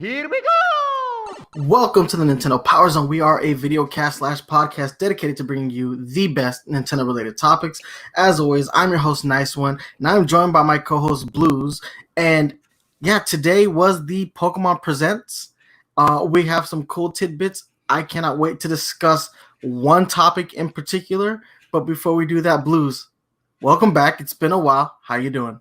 Here we go! Welcome to the Nintendo Power Zone. We are a video cast / podcast dedicated to bringing you the best Nintendo related topics. As always, I'm your host, Nice One, and I'm joined by my co-host, Blues. And yeah, today was the Pokemon Presents. We have some cool tidbits. I cannot wait to discuss one topic in particular. But before we do that, Blues, welcome back. It's been a while. How you doing?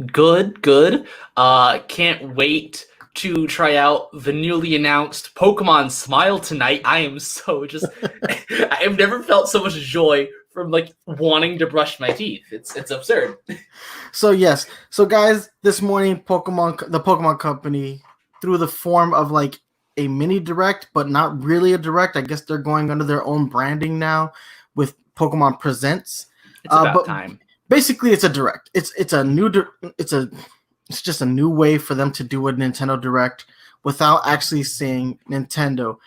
Good. Can't wait to try out the newly announced Pokemon Smile tonight. I am so just I have never felt so much joy from wanting to brush my teeth. It's absurd. So guys, this morning the Pokemon Company, through the form of a mini direct, but not really a direct. I guess they're going under their own branding now with Pokemon Presents. It's about time. Basically, it's a direct. It's just a new way for them to do a Nintendo Direct without actually saying Nintendo.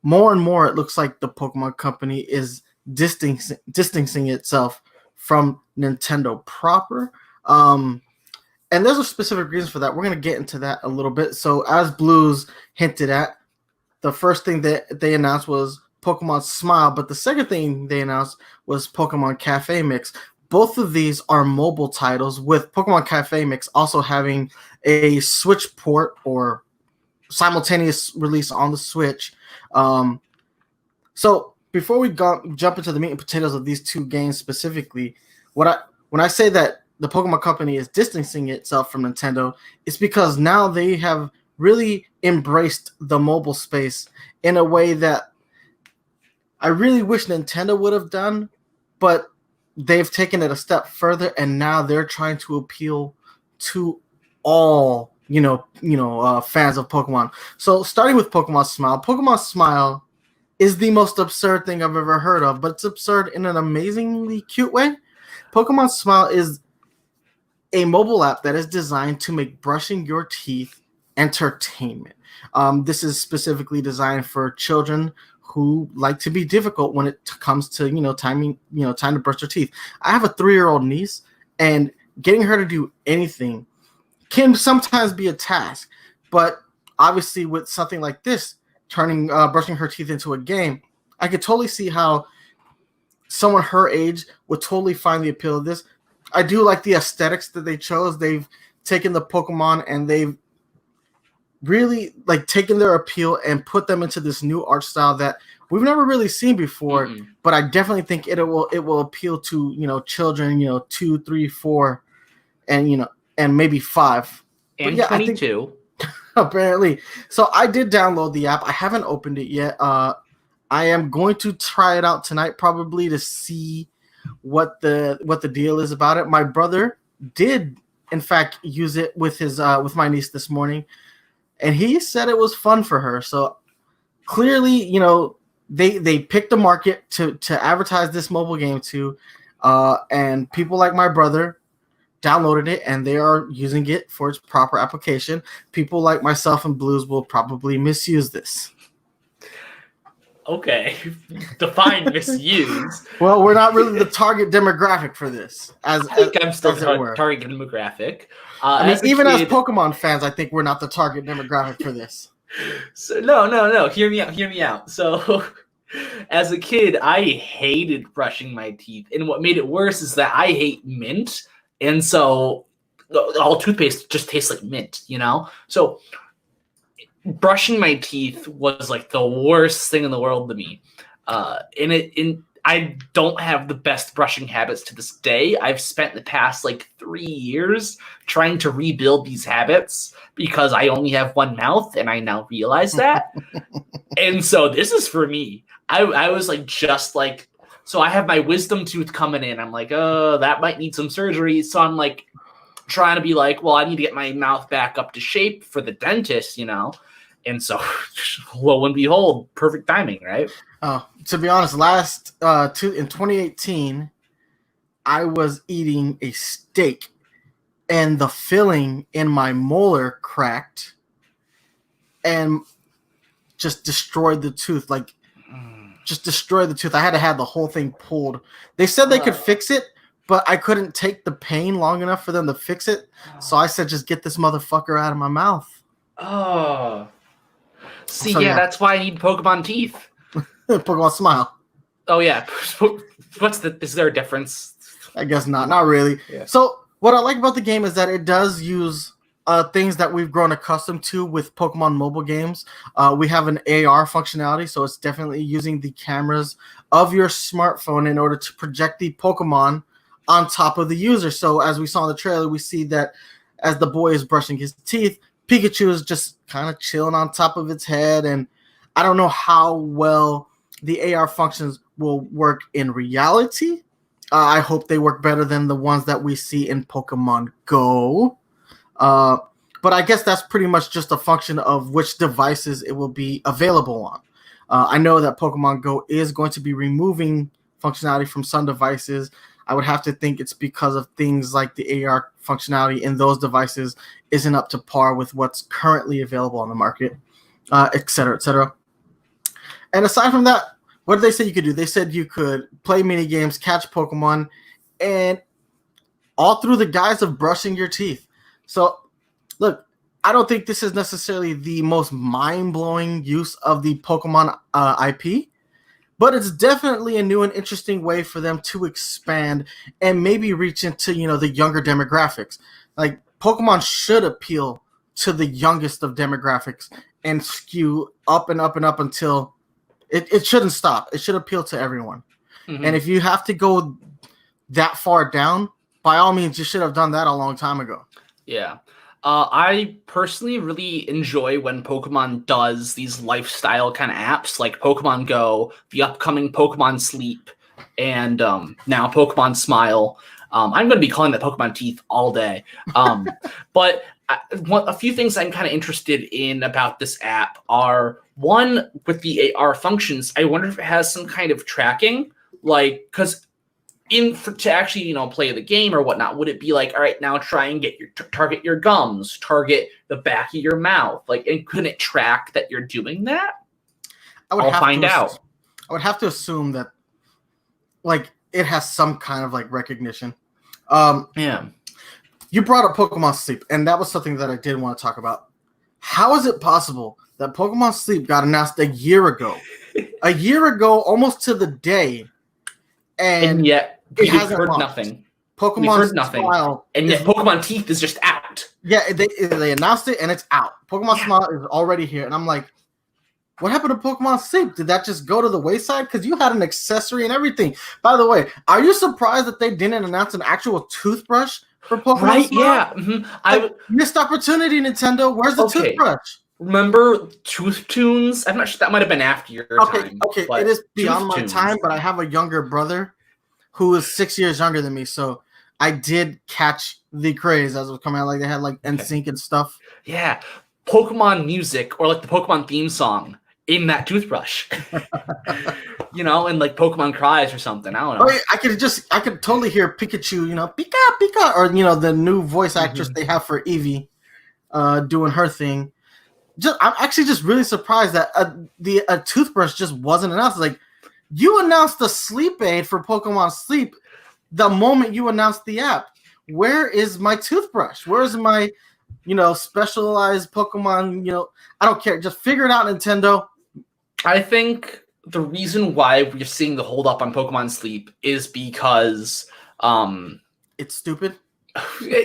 More and more, it looks like the Pokemon Company is distancing itself from Nintendo proper. And there's a specific reason for that. We're going to get into that a little bit. So as Blues hinted at, the first thing that they announced was Pokemon Smile, but the second thing they announced was Pokemon Cafe Mix. Both of these are mobile titles, with Pokemon Cafe Mix also having a Switch port or simultaneous release on the Switch. So before we jump into the meat and potatoes of these two games specifically, when I say that the Pokemon Company is distancing itself from Nintendo, it's because now they have really embraced the mobile space in a way that I really wish Nintendo would have done, but they've taken it a step further, and now they're trying to appeal to all fans of Pokemon. So starting with Pokemon Smile. Pokemon Smile is the most absurd thing I've ever heard of, but it's absurd in an amazingly cute way. Pokemon Smile is a mobile app that is designed to make brushing your teeth entertainment. This is specifically designed for children who like to be difficult when it comes to time to brush their teeth. I have a 3-year-old niece, and getting her to do anything can sometimes be a task. But obviously, with something like this, turning brushing her teeth into a game, I could totally see how someone her age would totally find the appeal of this. I do like the aesthetics that they chose. They've taken the Pokemon and they've really taken their appeal and put them into this new art style that we've never really seen before. Mm-hmm. But I definitely think it will appeal to children 2, 3, 4, and maybe 5 and 22. Apparently. So I did download the app. I haven't opened it yet. I am going to try it out tonight, probably, to see what the deal is about it. My brother did in fact use it with with my niece this morning, and he said it was fun for her. So clearly, they picked a market to advertise this mobile game to, and people like my brother downloaded it, and they are using it for its proper application. People like myself and Blues will probably misuse this. Okay, define misuse. Well, we're not really the target demographic for this. I think I'm still target demographic. As Pokemon fans, I think we're not the target demographic for this. So no. Hear me out. So, as a kid, I hated brushing my teeth, and what made it worse is that I hate mint, and so all toothpaste just tastes like mint, So, brushing my teeth was the worst thing in the world to me, I don't have the best brushing habits to this day. I've spent the past 3 years trying to rebuild these habits because I only have one mouth, and I now realize that. And so this is for me. I was so I have my wisdom tooth coming in. I'm oh, that might need some surgery. So I'm trying to be well, I need to get my mouth back up to shape for the dentist, And so, lo and behold, perfect timing, right? To be honest, in 2018, I was eating a steak, and the filling in my molar cracked and just destroyed the tooth. just destroy the tooth. I had to have the whole thing pulled. They said they could fix it, but I couldn't take the pain long enough for them to fix it. So I said, just get this motherfucker out of my mouth. Oh. See, So, yeah. that's why I need Pokemon teeth. Pokemon Smile. Oh, yeah. Is there a difference? I guess not. Not really. Yeah. So what I like about the game is that it does use things that we've grown accustomed to with Pokemon mobile games. We have an AR functionality, so it's definitely using the cameras of your smartphone in order to project the Pokemon on top of the user. So as we saw in the trailer, we see that as the boy is brushing his teeth, Pikachu is just kind of chilling on top of its head. And I don't know how well the AR functions will work in reality. I hope they work better than the ones that we see in Pokemon Go. But I guess that's pretty much just a function of which devices it will be available on. I know that Pokemon Go is going to be removing functionality from some devices. I would have to think it's because of things like the AR functionality in those devices isn't up to par with what's currently available on the market, et cetera, et cetera. And aside from that, what did they say you could do? They said you could play mini games, catch Pokemon, and all through the guise of brushing your teeth. So, look, I don't think this is necessarily the most mind-blowing use of the Pokemon IP, but it's definitely a new and interesting way for them to expand and maybe reach into, the younger demographics. Like, Pokemon should appeal to the youngest of demographics and skew up and up and up until it shouldn't stop. It should appeal to everyone. Mm-hmm. And if you have to go that far down, by all means, you should have done that a long time ago. Yeah. I personally really enjoy when Pokemon does these lifestyle kind of apps like Pokemon Go, the upcoming Pokemon Sleep, and now Pokemon Smile. I'm going to be calling that Pokemon Teeth all day. But a few things I'm kind of interested in about this app are, one, with the AR functions, I wonder if it has some kind of tracking, like, because to actually, play the game or whatnot, would it be like, all right, now try and get target your gums, target the back of your mouth, like, and couldn't it track that you're doing that? I'll find out. I would have to assume that, like, it has some kind of like recognition. Yeah. You brought up Pokemon Sleep, and that was something that I did want to talk about. How is it possible that Pokemon Sleep got announced a year ago? A year ago, almost to the day. And yet we've heard nothing. We've heard nothing. Smile and yet Pokemon Teeth is just out. Yeah, they announced it and it's out. Pokemon Smile is already here. And I'm like, what happened to Pokemon Sleep? Did that just go to the wayside? Because you had an accessory and everything. By the way, are you surprised that they didn't announce an actual toothbrush for Pokemon Smile? Yeah. Mm-hmm. Missed opportunity, Nintendo. Where's the toothbrush? Remember Tooth Tunes? I'm not sure, that might have been after your time. Okay, it is beyond my time, but I have a younger brother who is 6 years younger than me, so I did catch the craze as it was coming out. Like, they had like NSYNC and stuff. Yeah, Pokemon music or like the Pokemon theme song in that toothbrush. And like Pokemon cries or something. I don't know. I could totally hear Pikachu, Pika Pika, or the new voice actress they have for Eevee, doing her thing. I'm actually just really surprised that a toothbrush just wasn't announced. Like, you announced the sleep aid for Pokemon Sleep the moment you announced the app. Where is my toothbrush? Where is my, specialized Pokemon? I don't care. Just figure it out, Nintendo. I think the reason why we're seeing the hold up on Pokemon Sleep is because it's stupid.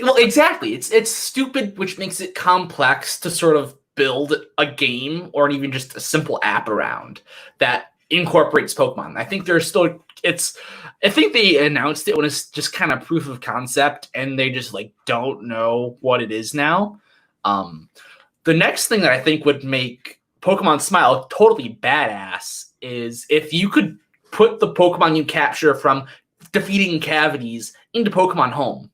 Well, exactly. It's stupid, which makes it complex to sort of build a game or even just a simple app around that incorporates Pokemon. I think I think they announced it when it's just kind of proof of concept and they just like don't know what it is now. The next thing that I think would make Pokemon Smile totally badass is if you could put the Pokemon you capture from defeating cavities into Pokemon Home.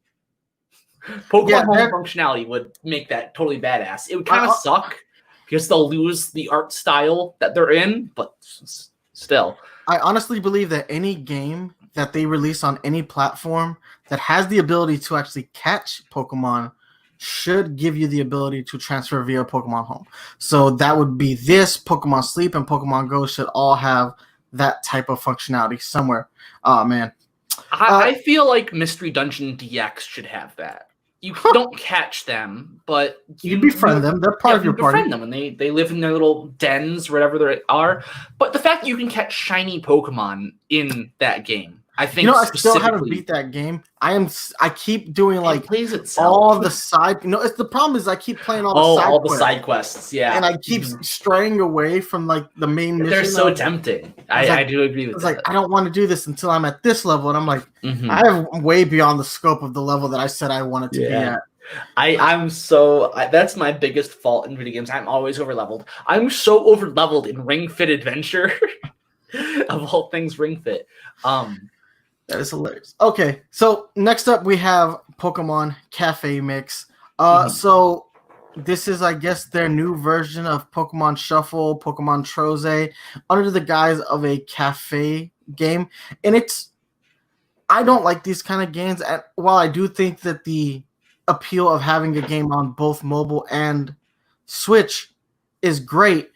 Pokemon Home functionality would make that totally badass. It would kind of suck because they'll lose the art style that they're in, but still. I honestly believe that any game that they release on any platform that has the ability to actually catch Pokemon should give you the ability to transfer via Pokemon Home. So that would be this, Pokemon Sleep, and Pokemon Go should all have that type of functionality somewhere. Oh man. I feel like Mystery Dungeon DX should have that. You don't catch them, but You befriend them. They're part of your party. befriend them, and they live in their little dens, whatever they are. But the fact that you can catch shiny Pokemon in that game, I think. I still haven't beat that game. I keep doing it plays itself. all the side. It's the problem is I keep playing all the side quests. Yeah, and I keep straying away from like the main mission. They're so tempting. I do agree with that. It's like I don't want to do this until I'm at this level, and I'm like, I have way beyond the scope of the level that I said I wanted to be at. That's my biggest fault in video games. I'm always over leveled. I'm so over leveled in Ring Fit Adventure. Of all things Ring Fit. That is hilarious. Okay, so next up we have Pokemon Cafe Mix. So this is, I guess, their new version of Pokemon Shuffle, Pokemon Troze, under the guise of a cafe game. And I don't like these kind of games. While I do think that the appeal of having a game on both mobile and Switch is great,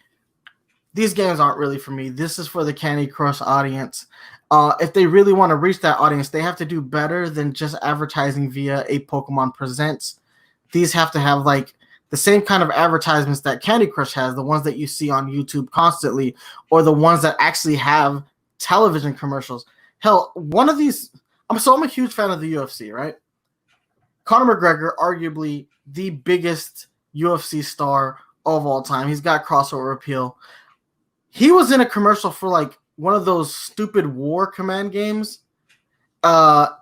these games aren't really for me. This is for the Candy Crush audience. If they really want to reach that audience, they have to do better than just advertising via a Pokemon Presents. These have to have like the same kind of advertisements that Candy Crush has, the ones that you see on YouTube constantly, or the ones that actually have television commercials. Hell, one of these, I'm a huge fan of the UFC, right? Conor McGregor, arguably the biggest UFC star of all time. He's got crossover appeal. He was in a commercial for like one of those stupid war command games. And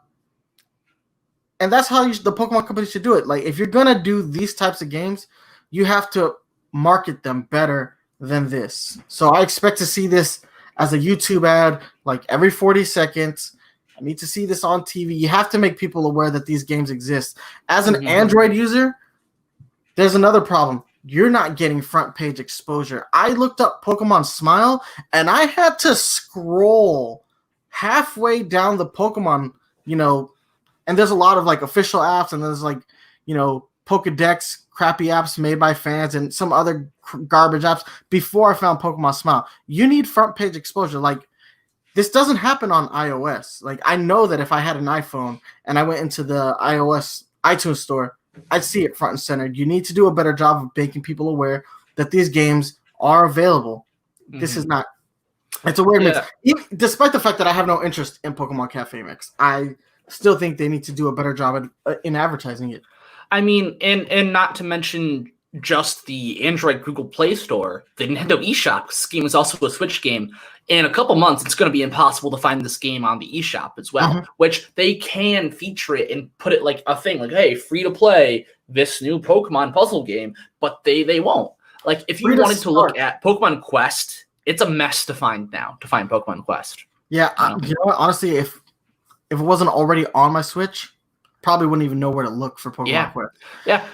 that's how the Pokemon company should do it. Like, if you're going to do these types of games, you have to market them better than this. So I expect to see this as a YouTube ad, like every 40 seconds. I need to see this on TV. You have to make people aware that these games exist. As an Android user, there's another problem. You're not getting front page exposure. I looked up Pokemon Smile, and I had to scroll halfway down the Pokemon, and there's a lot of like official apps, and there's like, Pokedex crappy apps made by fans and some other garbage apps before I found Pokemon Smile. You need front page exposure. Like, this doesn't happen on iOS. Like, I know that if I had an iPhone and I went into the iOS iTunes store, I'd see it front and center. You need to do a better job of making people aware that these games are available. This is not. It's a weird mix. Despite the fact that I have no interest in Pokemon Cafe Mix, I still think they need to do a better job in advertising it. I mean, and not to mention just the Android Google Play Store, the Nintendo eShop. This game is also a Switch game. In a couple months, it's going to be impossible to find this game on the eShop as well, which they can feature it and put it like a thing, like, hey, free to play this new Pokemon puzzle game, but they won't. Like, if you wanted to look at Pokemon Quest, it's a mess to find Pokemon Quest. Yeah, you know what? Honestly, if it wasn't already on my Switch, probably wouldn't even know where to look for Pokemon Quest. Yeah.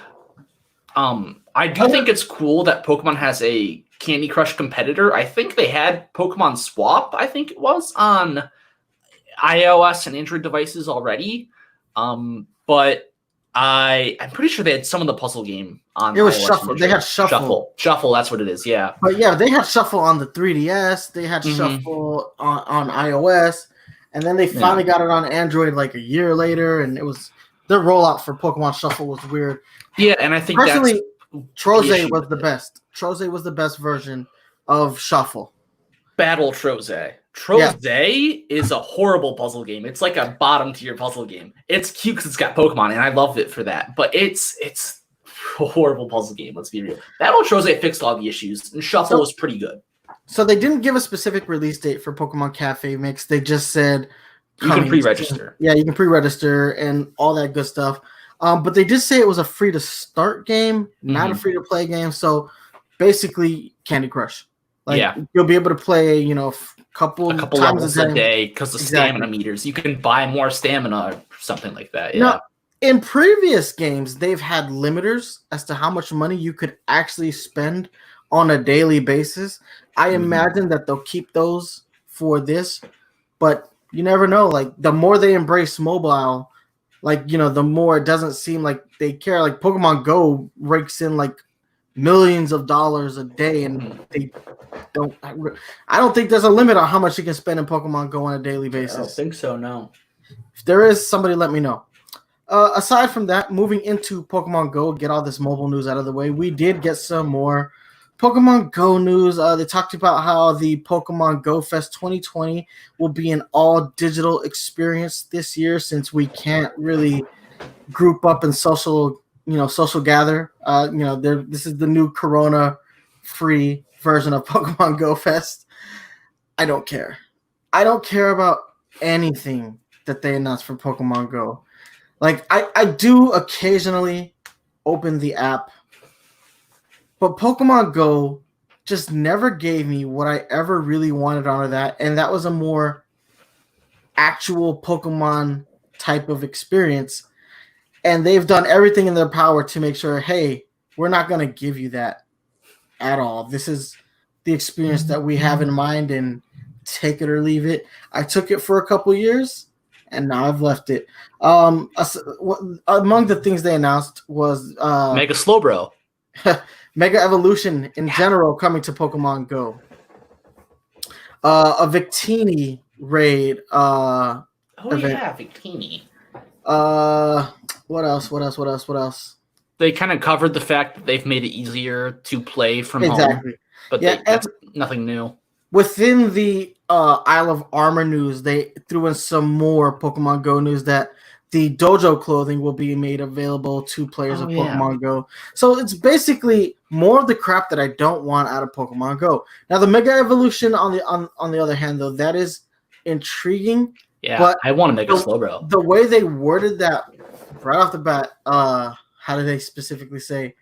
I do think it's cool that Pokemon has a Candy Crush competitor. I think they had Pokemon Swap, I think it was, on iOS and Android devices already. But I'm pretty sure they had some of the puzzle game on It was iOS. Shuffle. They had Shuffle. Shuffle, that's what it is, yeah. But yeah, they had Shuffle on the 3DS. They had Shuffle on iOS. And then they finally got it on Android like a year later. And it was their rollout for Pokemon Shuffle was weird. Yeah, and I think personally, Troze was the best. Troze was the best version of Shuffle. Battle Troze. Troze is a horrible puzzle game. It's like a bottom tier puzzle game. It's cute because it's got Pokemon, and I love it for that. But it's a horrible puzzle game. Let's be real. Battle Troze fixed all the issues, and Shuffle was pretty good. So they didn't give a specific release date for Pokemon Cafe Mix. They just said you can pre-register. Yeah, you can pre-register and all that good stuff. But they did say it was a free-to-start game, not a free-to-play game. So basically, Candy Crush. Like, you'll be able to play, a couple times levels a day because of stamina meters. You can buy more stamina or something like that. Yeah. Now, in previous games, they've had limiters as to how much money you could actually spend on a daily basis. I imagine that they'll keep those for this, but you never know. Like, the more they embrace mobile, like, the more it doesn't seem like they care. Like, Pokemon Go rakes in like millions of dollars a day, and they don't. I don't think there's a limit on how much you can spend in Pokemon Go on a daily basis. I don't think so. No. If there is, somebody let me know. Aside from that, moving into Pokemon Go, get all this mobile news out of the way. We did get some more Pokemon Go news. They talked about how the Pokemon Go Fest 2020 will be an all digital experience this year, since we can't really group up and social gather. This is the new Corona free version of Pokemon Go Fest. I don't care. I don't care about anything that they announced for Pokemon Go. Like, I do occasionally open the app, but Pokemon Go just never gave me what I ever really wanted out of that, and that was a more actual Pokemon type of experience. And they've done everything in their power to make sure, hey, we're not going to give you that at all. This is the experience that we have in mind, and take it or leave it. I took it for a couple years, and now I've left it. Among the things they announced was Mega Slowbro. Mega Evolution in general coming to Pokemon Go. A Victini raid. Oh event. yeah, Victini. What else? They kind of covered the fact that they've made it easier to play from home. But that's nothing new. Within the Isle of Armor news, they threw in some more Pokemon Go news that the dojo clothing will be made available to players of Pokemon Go. So it's basically more of the crap that I don't want out of Pokemon Go. Now, the Mega Evolution, on the other hand, though, that is intriguing. Yeah, but I want to make a Slowbro. The way they worded that right off the bat, how do they specifically say,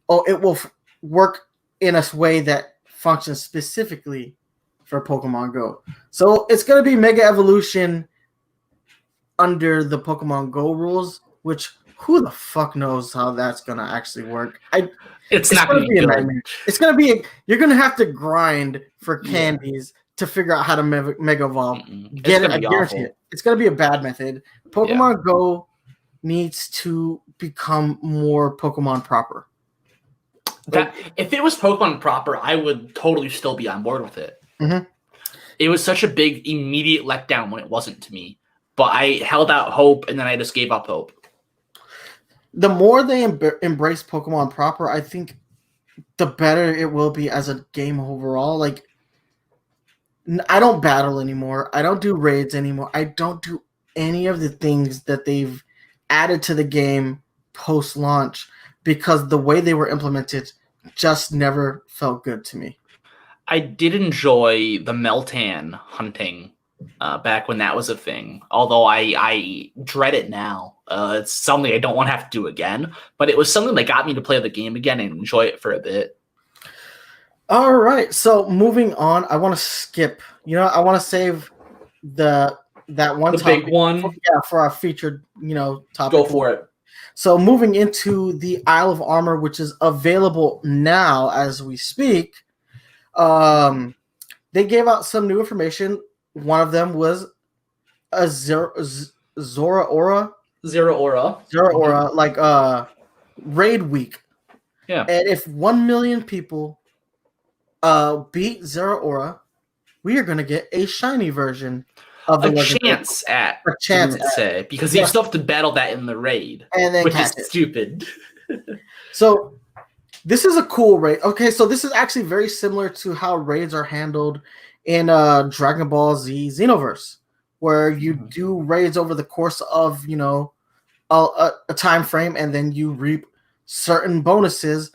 oh, it will work in a way that functions specifically for Pokemon Go. So it's going to be Mega Evolution under the Pokemon Go rules, which who the fuck knows how that's going to actually work. It's not going to be a nightmare. It's going to be you're going to have to grind for candies to figure out how to Mega Evolve. Get it, I guarantee it. It's going to be a bad method. Pokemon Go needs to become more Pokemon proper. If it was Pokemon proper, I would totally still be on board with it. Mm-hmm. It was such a big immediate letdown when it wasn't to me, but I held out hope, and then I just gave up hope. The more they embrace Pokemon proper, I think the better it will be as a game overall. Like, I don't battle anymore. I don't do raids anymore. I don't do any of the things that they've added to the game post-launch, because the way they were implemented just never felt good to me. I did enjoy the Meltan hunting back when that was a thing, although I dread it now. It's something I don't want to have to do again, but it was something that got me to play the game again and enjoy it for a bit. All right, so moving on, I want to skip. I want to save that one the topic big one. For our featured topic. Go for it. So moving into the Isle of Armor, which is available now as we speak. They gave out some new information. One of them was a Zora Aura, like raid week. Yeah. And if 1 million people beat Zora Aura, we are going to get a shiny version of the chance at, because you still have to battle that in the raid, and then which is stupid. So this is a cool raid. Okay, so this is actually very similar to how raids are handled in Dragon Ball Z Xenoverse, where you do raids over the course of a time frame, and then you reap certain bonuses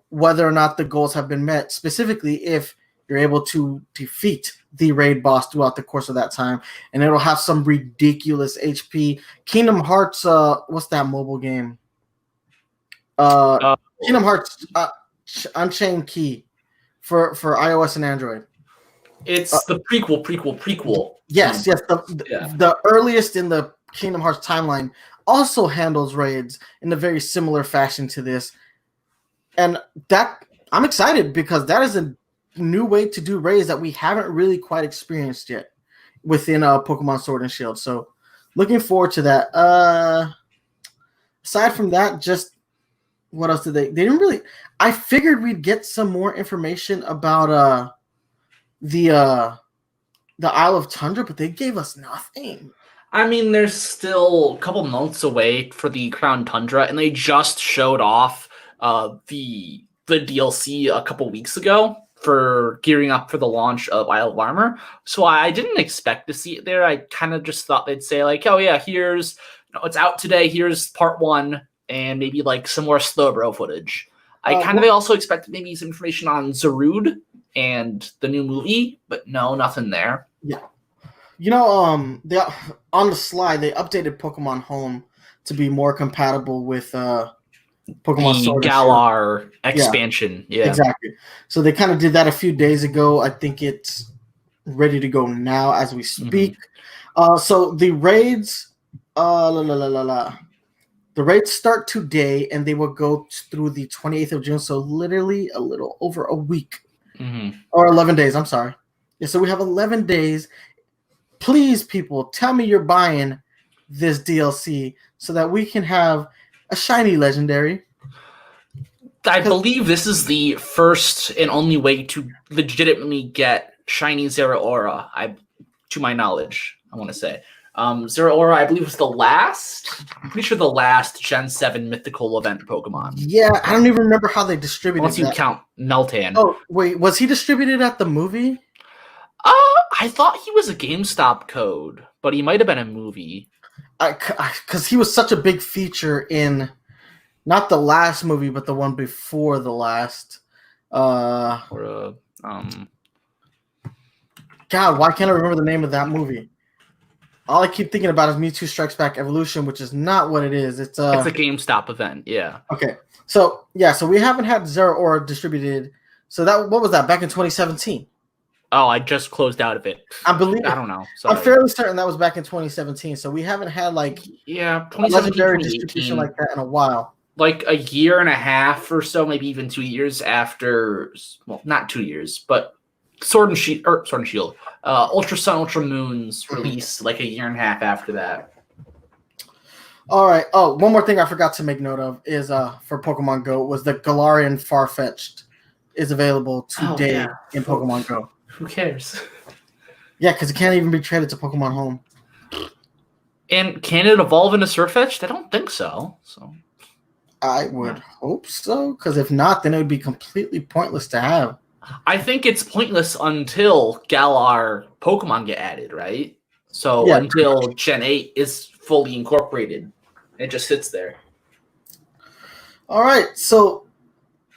whether or not the goals have been met. Specifically, if you're able to defeat the raid boss throughout the course of that time, and it'll have some ridiculous HP. Kingdom Hearts, what's that mobile game? Kingdom Hearts Unchained Key for iOS and Android. It's the prequel. Yes. The earliest in the Kingdom Hearts timeline also handles raids in a very similar fashion to this, and that I'm excited because that is a new way to do raids that we haven't really quite experienced yet within Pokemon Sword and Shield. So looking forward to that. Aside from that, just what else did they didn't really. I figured we'd get some more information about the Isle of Tundra, but they gave us nothing. I mean, there's still a couple months away for the Crown Tundra, and they just showed off the DLC a couple weeks ago for gearing up for the launch of Isle of Armor. So I didn't expect to see it there. I kind of just thought they'd say like, oh yeah, here's it's out today. Here's part 1, and maybe like some more Slowbro footage. I they also expected maybe some information on Zarude and the new movie, but no, nothing there. Yeah. You know, they on the slide they updated Pokemon Home to be more compatible with Pokemon the Sword Galar expansion. Yeah, exactly. So they kind of did that a few days ago. I think it's ready to go now as we speak. So the raids, the raids start today, and they will go through the 28th of June. So literally a little over a week, or 11 days. I'm sorry. Yeah, so we have 11 days. Please, people, tell me you're buying this DLC so that we can have a shiny legendary. I believe this is the first and only way to legitimately get shiny Zeraora, to my knowledge, I want to say. Zeraora, I believe, was the last. I'm pretty sure the last Gen 7 mythical event Pokemon. Yeah, I don't even remember how they distributed Once you count Meltan. Oh, wait, was he distributed at the movie? I thought he was a GameStop code, but he might have been a movie. Because he was such a big feature in not the last movie, but the one before the last. God, why can't I remember the name of that movie? All I keep thinking about is Mewtwo Strikes Back Evolution, which is not what it is. It's a GameStop event, yeah. Okay, so we haven't had Zeraora distributed. So what was that, back in 2017? Oh, I just closed out of it. I don't know. Sorry. I'm fairly certain that was back in 2017. So we haven't had legendary distribution like that in a while. Like a year and a half or so, maybe even 2 years after. Well, not 2 years, but Sword and Shield, Ultra Sun, Ultra Moon's release, like a year and a half after that. All right. Oh, one more thing I forgot to make note of is for Pokemon Go was the Galarian Farfetch'd is available today in Pokemon Go. Who cares? Yeah, because it can't even be traded to Pokemon Home. And can it evolve into Surfetch'd? I don't think so. I would hope so, because if not, then it would be completely pointless to have. I think it's pointless until Galar Pokemon get added, right? So until Gen 8 is fully incorporated. It just sits there. All right, so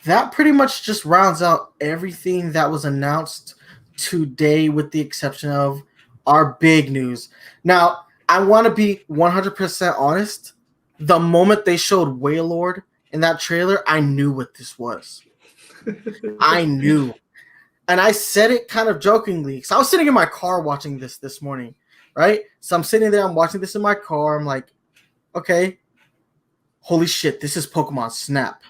that pretty much just rounds out everything that was announced today, with the exception of our big news. Now, I want to be 100% honest. The moment they showed Wailord in that trailer, I knew what this was. I knew. And I said it kind of jokingly. So I was sitting in my car watching this morning, right? So I'm sitting there, I'm watching this in my car. I'm like, okay, holy shit, this is Pokemon Snap.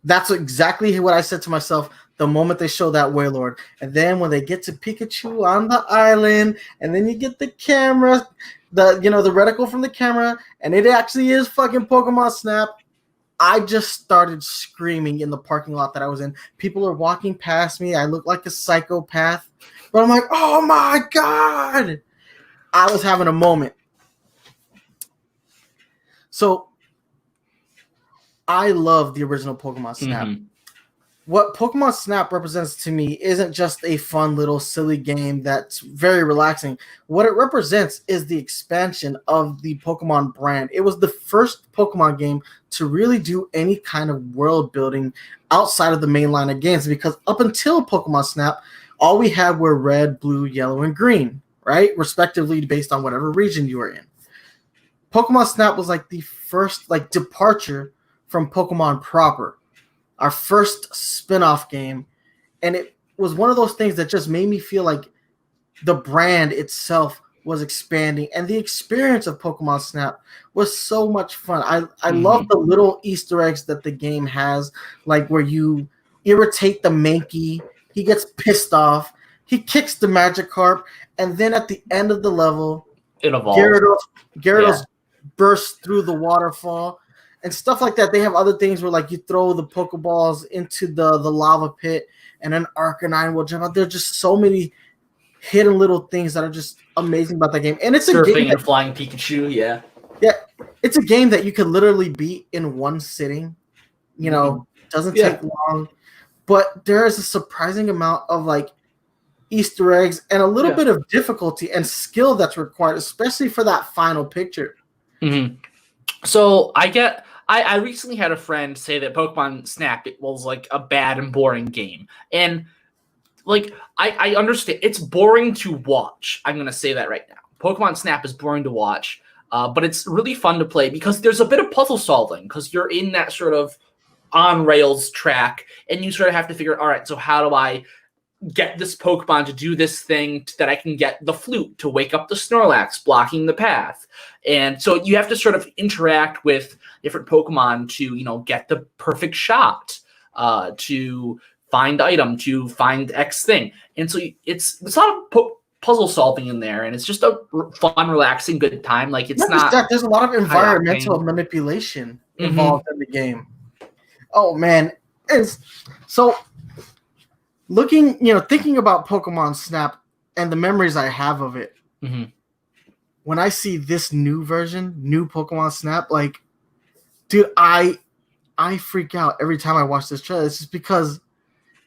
That's exactly what I said to myself the moment they show that Wailord. And then when they get to Pikachu on the island, and then you get the camera, the reticle from the camera, and it actually is fucking Pokemon Snap, I just started screaming in the parking lot that I was in. People are walking past me. I look like a psychopath. But I'm like, oh my God. I was having a moment. So I love the original Pokemon Snap. What Pokemon Snap represents to me isn't just a fun little silly game that's very relaxing. What it represents is the expansion of the Pokemon brand. It was the first Pokemon game to really do any kind of world building outside of the main line of games, because up until Pokemon Snap, all we had were red, blue, yellow, and green, right? Respectively, based on whatever region you were in. Pokemon Snap was like the first departure from Pokemon proper. Our first spin-off game, and it was one of those things that just made me feel like the brand itself was expanding, and the experience of Pokemon Snap was so much fun. I love the little Easter eggs that the game has, like where you irritate the Mankey, he gets pissed off, he kicks the Magikarp, and then at the end of the level, it evolves. Gyarados bursts through the waterfall. and stuff like that. They have other things where like you throw the Pokeballs into the lava pit, and an Arcanine will jump out. There's just so many hidden little things that are just amazing about that game. And it's Surfing a game and flying Pikachu, yeah. Yeah, it's a game that you could literally beat in one sitting. You know, doesn't take long, but there is a surprising amount of like Easter eggs and a little bit of difficulty and skill that's required, especially for that final picture. Mm-hmm. So I recently had a friend say that Pokemon Snap was like a bad and boring game, and like I understand it's boring to watch. I'm gonna say that right now. Pokemon Snap is boring to watch, but it's really fun to play because there's a bit of puzzle solving because you're in that sort of on rails track, and you sort of have to figure, all right, so how do I get this Pokemon to do this thing that I can get the flute to wake up the Snorlax blocking the path. And so you have to sort of interact with different Pokemon to, get the perfect shot, to find item, to find X thing. And so it's a lot of puzzle solving in there, and it's just a fun, relaxing, good time. Like it's not that, there's a lot of environmental manipulation involved in the game. Oh man. So thinking about Pokemon Snap and the memories I have of it, when I see this new Pokemon Snap, like, dude, I freak out every time I watch this trailer. It's just because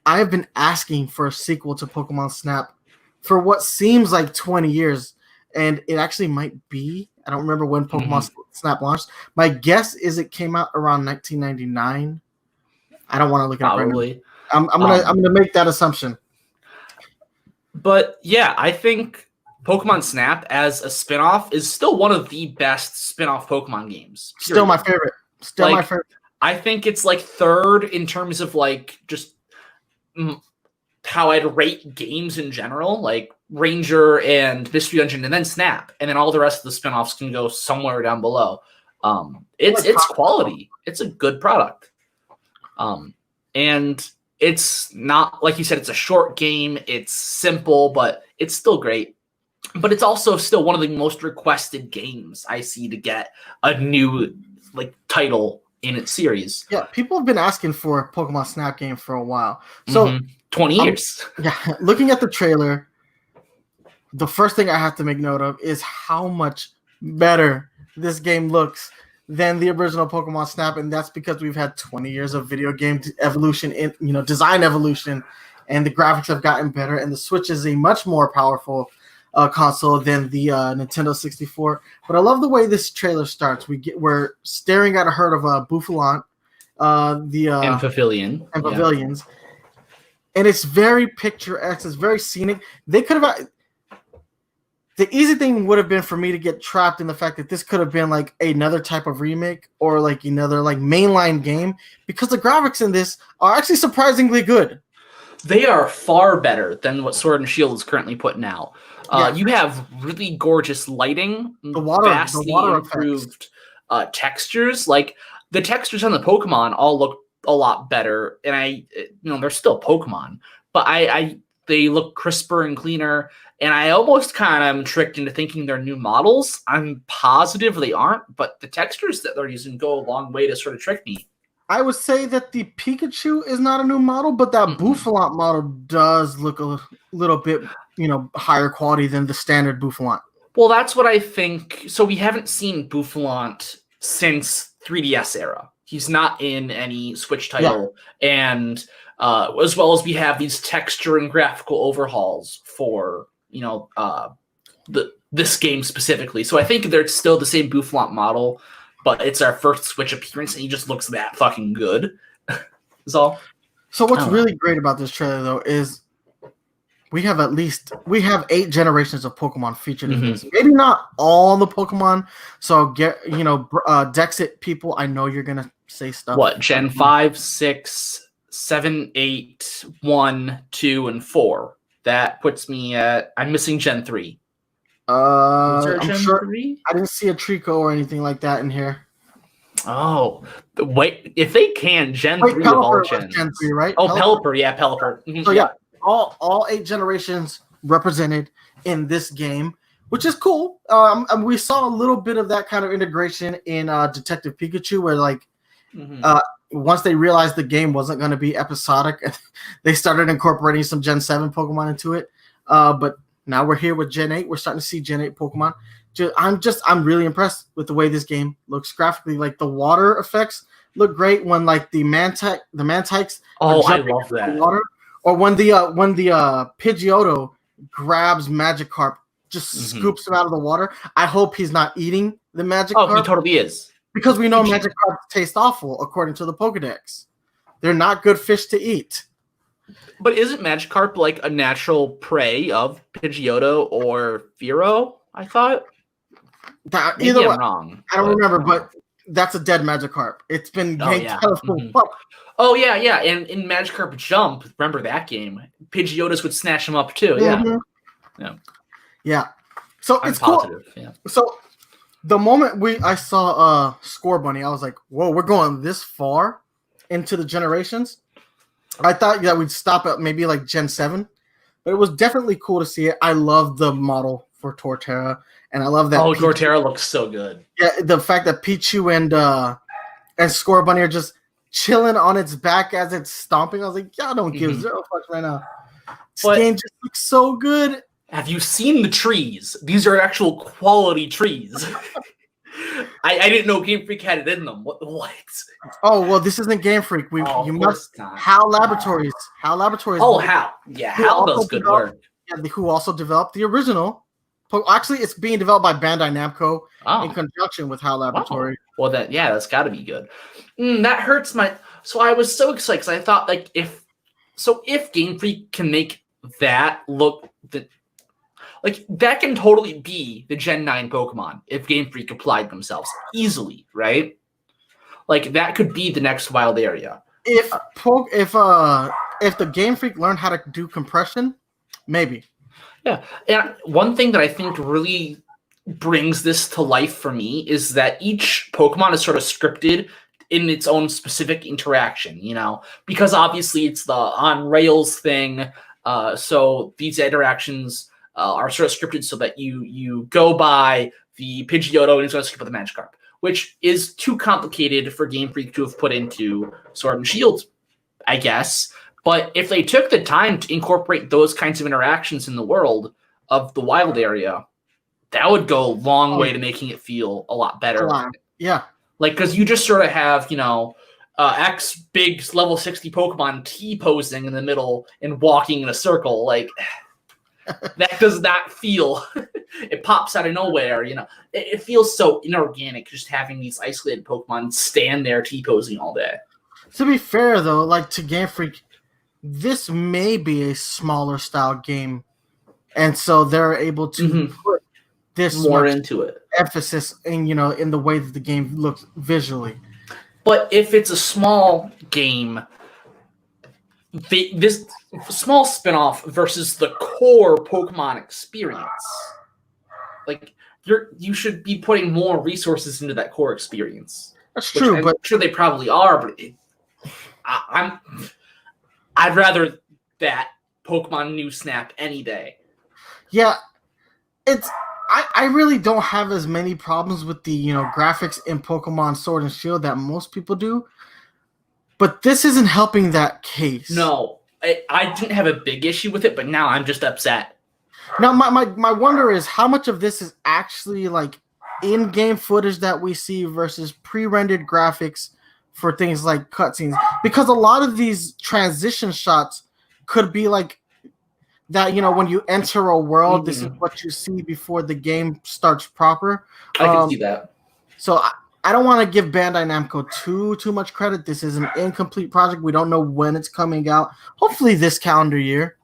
I have been asking for a sequel to Pokemon Snap for what seems like 20 years, and it actually might be. I don't remember when Pokemon Snap launched. My guess is it came out around 1999. I don't want to look at it right now. I'm gonna make that assumption. But yeah, I think Pokemon Snap as a spinoff is still one of the best spin-off Pokemon games. Period. Still my favorite. My favorite. I think it's like third in terms of like just how I'd rate games in general, like Ranger and Mystery Dungeon, and then Snap, and then all the rest of the spin-offs can go somewhere down below. It's quality. It's a good product. And it's not, like you said, it's a short game. It's simple, but it's still great. But it's also still one of the most requested games I see to get a new title in its series. Yeah, people have been asking for a Pokemon Snap game for a while. So 20 years. Looking at the trailer, the first thing I have to make note of is how much better this game looks than the original Pokemon Snap, and that's because we've had 20 years of video game evolution, design evolution, and the graphics have gotten better, and the Switch is a much more powerful console than the Nintendo 64. But I love the way this trailer starts. We're staring at a herd of Bouffalant, and Pavilions, and it's very picturesque. It's very scenic. They could have. The easy thing would have been for me to get trapped in the fact that this could have been like another type of remake or like another like mainline game, because the graphics in this are actually surprisingly good. They are far better than what Sword and Shield is currently putting out. You have really gorgeous lighting, vastly improved textures. Like the textures on the Pokemon all look a lot better, and they're still Pokemon, but they look crisper and cleaner. And I almost kind of am tricked into thinking they're new models. I'm positive they aren't, but the textures that they're using go a long way to sort of trick me. I would say that the Pikachu is not a new model, but that Bouffalant model does look a little bit, higher quality than the standard Bouffalant. Well, that's what I think. So we haven't seen Bouffalant since 3DS era. He's not in any Switch title, and as well as we have these texture and graphical overhauls for this game specifically. So I think they're still the same Bouffalant model, but it's our first Switch appearance, and he just looks that fucking good. Is all. So what's really great about this trailer, though, is we have 8 generations of Pokemon featured in this. Maybe not all the Pokemon. So Dexit people, I know you're gonna say stuff. What, Gen 5, 6, 7, 8, 1, 2, and 4. That puts me at. I'm missing Gen 3. I'm sure 3? I didn't see a Trico or anything like that in here. Oh, wait! If they can, Gen 3 of all gens. Gen 3, right? Oh, Pelipper. So all 8 generations represented in this game. which is cool. And we saw a little bit of that kind of integration in Detective Pikachu, where like once they realized the game wasn't going to be episodic, they started incorporating some Gen 7 Pokemon into it. But now we're here with Gen 8. We're starting to see Gen 8 Pokemon. I'm really impressed with the way this game looks graphically. Like the water effects look great when like the Mantikes Oh, I jumping love into the that. water, or when the Pidgeotto grabs Magikarp, just scoops him out of the water. I hope he's not eating the Magikarp. Oh, he totally is. Because we know Magikarp taste awful, according to the Pokedex. They're not good fish to eat. But isn't Magikarp like a natural prey of Pidgeotto or Fearow? I thought. Maybe I'm wrong. I don't remember, but that's a dead Magikarp. It's been yanked out of the park. Oh, yeah. And in Magikarp Jump, remember that game? Pidgeottos would snatch him up too. Yeah. So I'm it's positive. Cool. Yeah. So the moment I saw Score Bunny, I was like, whoa, we're going this far into the generations. I thought that we'd stop at maybe like Gen 7, but it was definitely cool to see it. I love the model for Torterra, and I love that. Oh, Torterra looks so good. Yeah, the fact that Pichu and Score Bunny are just chilling on its back as it's stomping. I was like, y'all don't give zero fucks right now. This game just looks so good. Have you seen the trees? These are actual quality trees. I didn't know Game Freak had it in them. What? Oh well, this isn't Game Freak. You must HAL Laboratories. HAL Laboratories. Oh, HAL. Yeah, HAL does good work. Yeah, who also developed the original. Actually, it's being developed by Bandai Namco in conjunction with HAL Laboratory. Well, that's got to be good. That hurts my. So I was so excited because I thought like if Game Freak can make that look like that can totally be the Gen 9 Pokemon if Game Freak applied themselves easily, right? Like that could be the next wild area. If the Game Freak learned how to do compression, maybe. Yeah. And one thing that I think really brings this to life for me is that each Pokemon is sort of scripted in its own specific interaction, because obviously it's the on rails thing. So these interactions are sort of scripted so that you go by the Pidgeotto and it's going to skip with the Magikarp, which is too complicated for Game Freak to have put into Sword and Shield, I guess. But if they took the time to incorporate those kinds of interactions in the world of the wild area, that would go a long way to making it feel a lot better. Yeah. Like, because you just sort of have, X big level 60 Pokemon T-posing in the middle and walking in a circle. Like, that does not feel, it pops out of nowhere, It feels so inorganic just having these isolated Pokemon stand there T-posing all day. To be fair, though, like to Game Freak, this may be a smaller style game, and so they're able to put this more into it, emphasis in in the way that the game looks visually. But if it's a small game, this small spin-off versus the core Pokemon experience, like you should be putting more resources into that core experience. That's true, I'm but sure they probably are. But I'd rather that Pokemon New Snap any day. Yeah, I really don't have as many problems with the graphics in Pokemon Sword and Shield that most people do, but this isn't helping that case. No, I didn't have a big issue with it, but now I'm just upset. Now my wonder is how much of this is actually like in-game footage that we see versus pre-rendered graphics for things like cutscenes, because a lot of these transition shots could be like that, when you enter a world, this is what you see before the game starts proper. I can see that. So I don't want to give Bandai Namco too much credit. This is an incomplete project. We don't know when it's coming out. Hopefully this calendar year.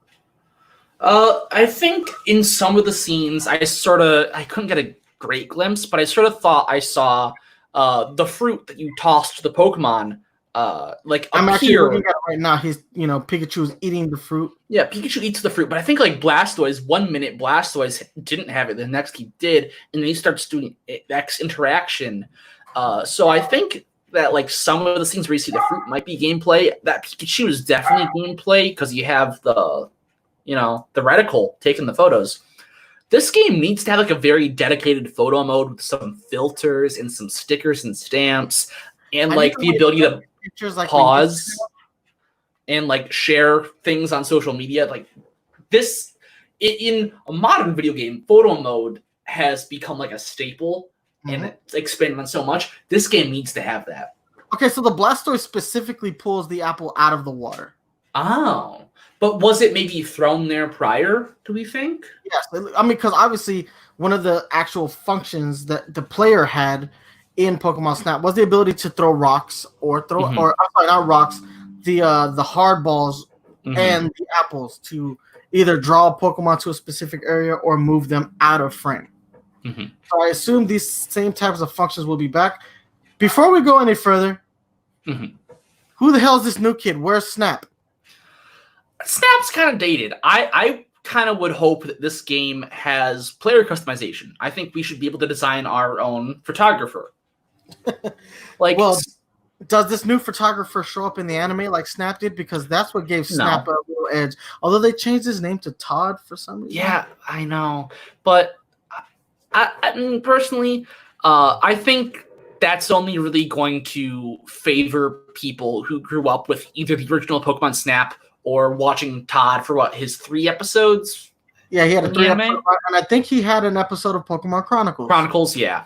I think in some of the scenes, I couldn't get a great glimpse, but I sort of thought I saw the fruit that you tossed to the Pokemon, I'm actually looking at it right now. He's, Pikachu is eating the fruit. Yeah, Pikachu eats the fruit, but I think like Blastoise, 1 minute Blastoise didn't have it, the next he did, and then he starts doing X interaction. So I think that like some of the scenes where you see the fruit might be gameplay. That Pikachu is definitely gameplay because you have the reticle taking the photos. This game needs to have like a very dedicated photo mode with some filters and some stickers and stamps and like the ability to pictures like pause and like share things on social media. Like this in a modern video game, photo mode has become like a staple and it's expanded on so much. This game needs to have that. Okay, so the Blastoise specifically pulls the apple out of the water. Oh. But was it maybe thrown there prior, do we think? Yes. I mean, because obviously one of the actual functions that the player had in Pokemon Snap was the ability to throw rocks or throw, or I'm sorry, not rocks, the hard balls and the apples to either draw a Pokemon to a specific area or move them out of frame. So I assume these same types of functions will be back. Before we go any further, who the hell is this new kid? Where's Snap? Snap's kind of dated. I kind of would hope that this game has player customization. I think we should be able to design our own photographer. Like, well, does this new photographer show up in the anime like Snap did? Because that's what gave Snap a little edge. Although they changed his name to Todd for some reason. Yeah, I know. But I mean, personally, I think that's only really going to favor people who grew up with either the original Pokemon Snap or watching Todd for his 3 episodes. Yeah, he had a 3 episode, and I think he had an episode of Pokemon Chronicles. Chronicles, yeah.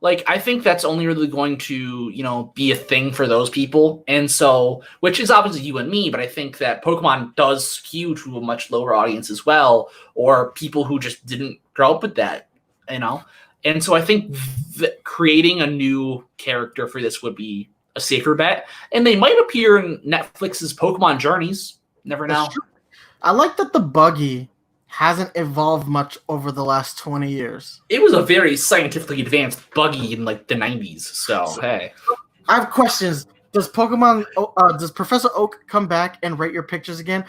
Like, I think that's only really going to, be a thing for those people. And so, which is obviously you and me, but I think that Pokemon does skew to a much lower audience as well, or people who just didn't grow up with that, And so I think that creating a new character for this would be a safer bet. And they might appear in Netflix's Pokemon Journeys. Never know. I like that the buggy hasn't evolved much over the last 20 years. It was a very scientifically advanced buggy in like the 90s. So hey. I have questions. Does Professor Oak come back and rate your pictures again?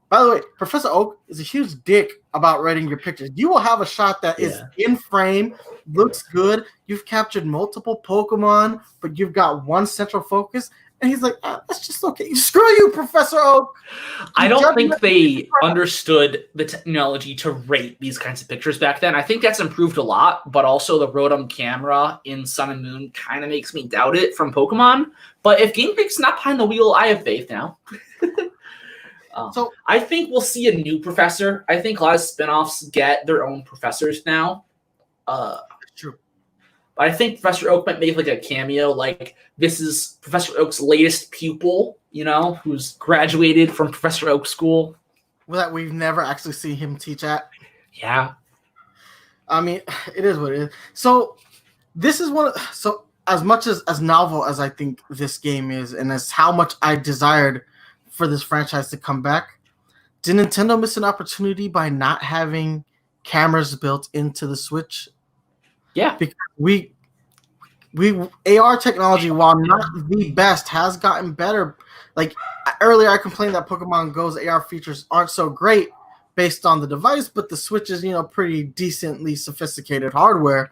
By the way, Professor Oak is a huge dick about rating your pictures. You will have a shot that is in frame, looks good. You've captured multiple Pokemon, but you've got one central focus. And he's like, that's just okay. Screw you, Professor Oak. I don't think they understood the technology to rate these kinds of pictures back then. I think that's improved a lot, but also the Rotom camera in Sun and Moon kind of makes me doubt it from Pokemon. But if Game Freak's not behind the wheel, I have faith now. So I think we'll see a new professor. I think a lot of spinoffs get their own professors now. True. But I think Professor Oak might make like a cameo. Like, this is Professor Oak's latest pupil, who's graduated from Professor Oak school. Well, that we've never actually seen him teach at. Yeah. I mean, it is what it is. So this is so as much as novel as I think this game is, and as how much I desired for this franchise to come back, did Nintendo miss an opportunity by not having cameras built into the Switch? Yeah, because we AR technology, while not the best, has gotten better. Like earlier, I complained that Pokemon Go's AR features aren't so great based on the device, but the Switch is pretty decently sophisticated hardware.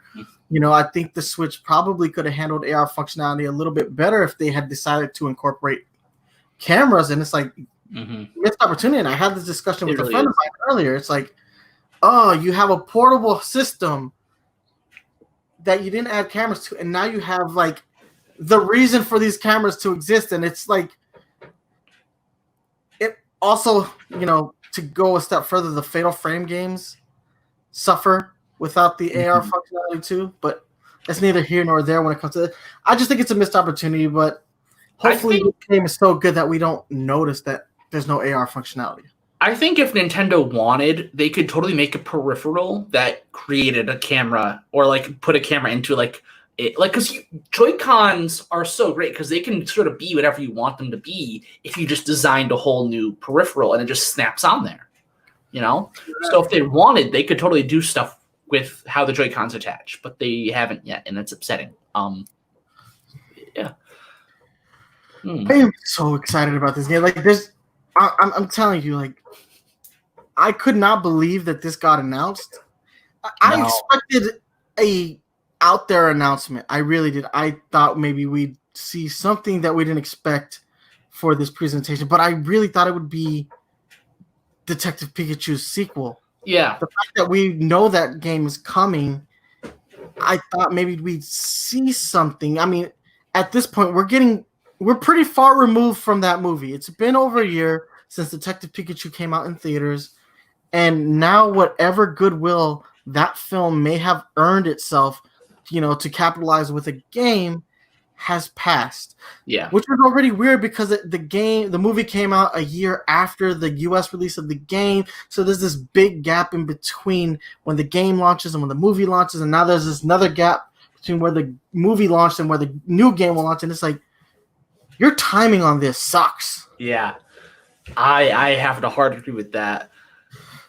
I think the Switch probably could have handled AR functionality a little bit better if they had decided to incorporate cameras. And it's like missed opportunity. And I had this discussion with a friend of mine earlier. It's like, oh, you have a portable system that you didn't add cameras to, and now you have like the reason for these cameras to exist. And it's like, it also, to go a step further, the Fatal Frame games suffer without the AR functionality too, but it's neither here nor there when it comes to it. I just think it's a missed opportunity, but hopefully the game is so good that we don't notice that there's no AR functionality. I think if Nintendo wanted, they could totally make a peripheral that created a camera, or like put a camera into because Joy-Cons are so great because they can sort of be whatever you want them to be if you just designed a whole new peripheral and it just snaps on there, So if they wanted, they could totally do stuff with how the Joy-Cons attach, but they haven't yet, and that's upsetting. Yeah. I am so excited about this game. Like, I'm telling you, like, I could not believe that this got announced. I expected a out there announcement. I really did. I thought maybe we'd see something that we didn't expect for this presentation, but I really thought it would be Detective Pikachu's sequel Yeah. The fact that we know that game is coming, I thought maybe we'd see something. I mean, at this point, we're pretty far removed from that movie. It's been over a year since Detective Pikachu came out in theaters, and now whatever goodwill that film may have earned itself, to capitalize with a game, has passed. Yeah. Which was already weird because the movie came out a year after the US release of the game. So there's this big gap in between when the game launches and when the movie launches. And now there's this another gap between where the movie launched and where the new game will launch. And it's like, your timing on this sucks. Yeah. I have to hard agree with that.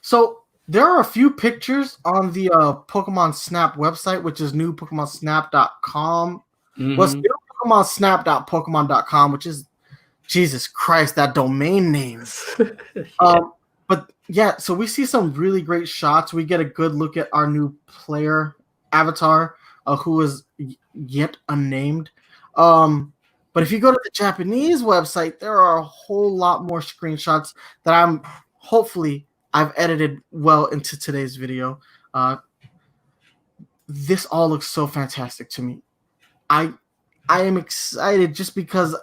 So there are a few pictures on the Pokemon Snap website, which is newpokemonsnap.com. Mhm. Well, it's newpokemonsnap.pokemon.com, which is, Jesus Christ, that domain name. But yeah, so we see some really great shots. We get a good look at our new player avatar, who is yet unnamed. But if you go to the Japanese website, there are a whole lot more screenshots that I've edited well into today's video. This all looks so fantastic to me. I am excited just because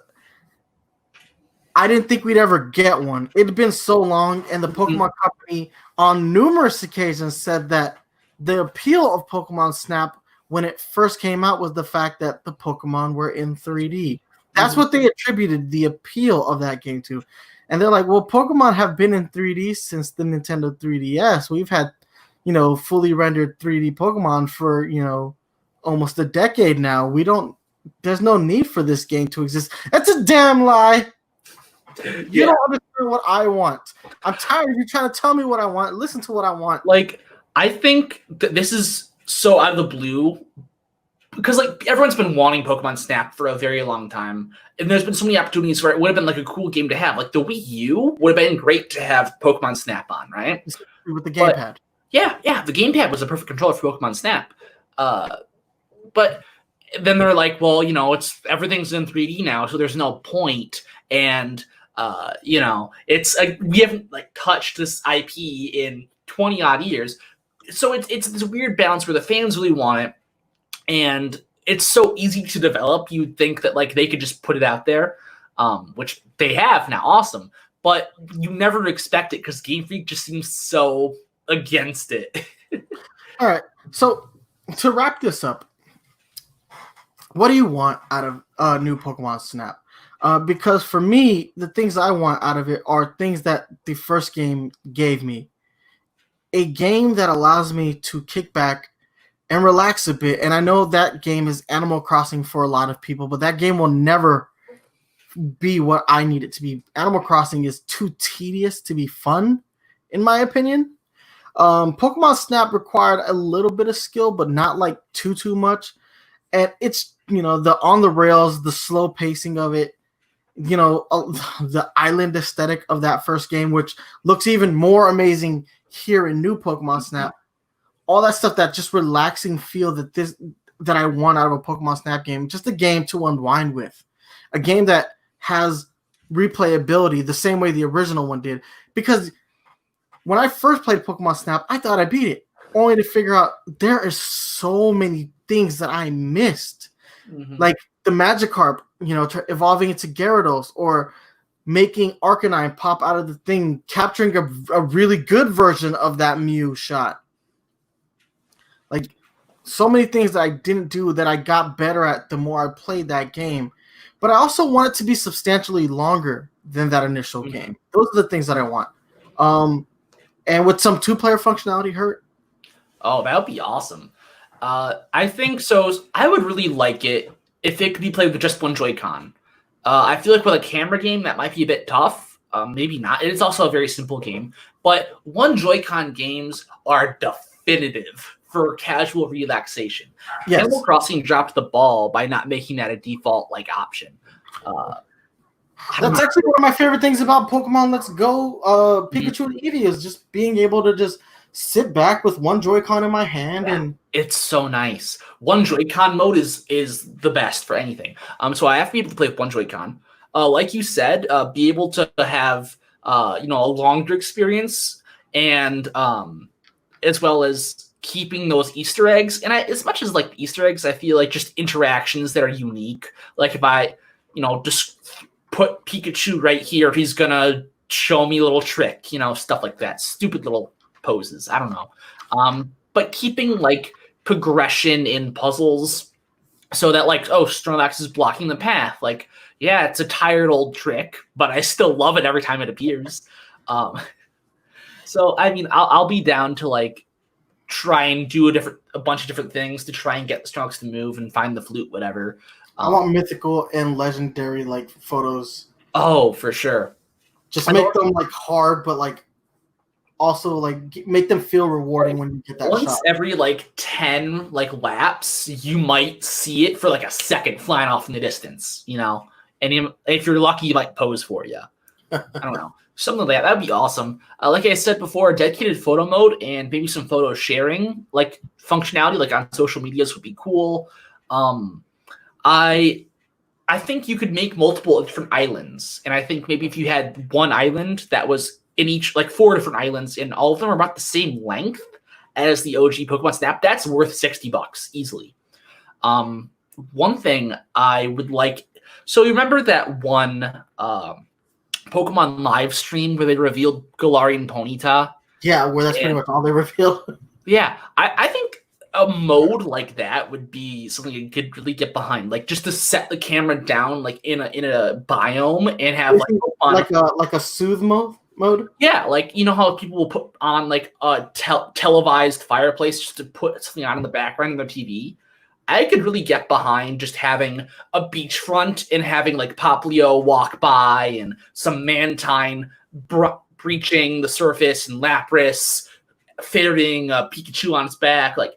I didn't think we'd ever get one. It had been so long, and the Pokemon Company on numerous occasions said that the appeal of Pokemon Snap when it first came out was the fact that the Pokemon were in 3D. That's what they attributed the appeal of that game to. And they're like, well, Pokemon have been in 3D since the Nintendo 3DS. We've had, fully rendered 3D Pokemon for, almost a decade now. There's no need for this game to exist. That's a damn lie. You don't understand what I want. I'm tired of you trying to tell me what I want. Listen to what I want. Like, I think that this is so out of the blue because, like, everyone's been wanting Pokemon Snap for a very long time. And there's been so many opportunities where it would have been, like, a cool game to have. Like, the Wii U would have been great to have Pokemon Snap on, right? With the gamepad. Yeah, the gamepad was a perfect controller for Pokemon Snap. But then they're like, well, everything's in 3D now, so there's no point. And it's we haven't touched this IP in 20 odd years, so it's this weird balance where the fans really want it, and it's so easy to develop. You'd think that they could just put it out there, which they have now, awesome. But you never expect it because Game Freak just seems so against it. All right, so to wrap this up, what do you want out of new Pokemon Snap? Because for me, the things I want out of it are things that the first game gave me. A game that allows me to kick back and relax a bit. And I know that game is Animal Crossing for a lot of people, but that game will never be what I need it to be. Animal Crossing is too tedious to be fun, in my opinion. Pokemon Snap required a little bit of skill, but not too much. And it's, the on the rails, the slow pacing of it, the island aesthetic of that first game, which looks even more amazing here in new Pokemon Snap. All that stuff, that just relaxing feel that I want out of a Pokemon Snap game. Just a game to unwind with. A game that has replayability the same way the original one did. Because when I first played Pokemon Snap, I thought I beat it, only to figure out there are so many things that I missed. Mm-hmm. Like the Magikarp, evolving into Gyarados, or making Arcanine pop out of the thing, capturing a really good version of that Mew shot. Like, so many things that I didn't do that I got better at the more I played that game. But I also want it to be substantially longer than that initial game. Those are the things that I want. And with some two-player functionality, Hurt. Oh, that would be awesome. I think so. I would really like it if it could be played with just one Joy-Con. I feel like with a camera game, that might be a bit tough. Maybe not. It's also a very simple game. But one Joy-Con games are definitive for casual relaxation. Yes. Animal Crossing dropped the ball by not making that a default option. That's actually one of my favorite things about Pokemon Let's Go, Pikachu and Eevee, is just being able to just sit back with one Joy-Con in my hand. And it's so nice. One Joy-Con mode is the best for anything. So I have to be able to play with one Joy-Con. Like you said, be able to have a longer experience, and as well as keeping those Easter eggs. And as much as like Easter eggs, I feel like just interactions that are unique. Like if I, just put Pikachu right here, he's gonna show me a little trick, stuff like that. Stupid little poses. I don't know. But keeping like progression in puzzles so that like, oh, Snorlax is blocking the path. Like, yeah, it's a tired old trick, but I still love it every time it appears. So I mean, I'll be down to like try and do a bunch of different things to try and get the Snorlax to move and find the flute, whatever. I want mythical and legendary like photos. Oh, for sure. Just make them like hard, but like also like make them feel rewarding when you get that once shot. Every like 10 like laps, you might see it for like a second flying off in the distance, and if you're lucky, you might pose for you. I don't know. Something like that. That'd be awesome. Like I said before, a dedicated photo mode and maybe some photo sharing like functionality like on social medias would be cool. I think you could make multiple different islands, and I think maybe if you had one island that was in each, like 4 different islands, and all of them are about the same length as the OG Pokemon Snap, that's worth $60 easily. One thing I would like, so you remember that one Pokemon live stream where they revealed Galarian Ponyta? Yeah, where that's pretty much all they revealed. Yeah, I think a mode like that would be something you could really get behind, like just to set the camera down like in a biome and have like a soothe mode. Yeah, like how people will put on like a televised fireplace just to put something on in the background of their TV. I could really get behind just having a beachfront and having like Poplio walk by and some Mantine breaching the surface and Lapras ferreting a Pikachu on its back, like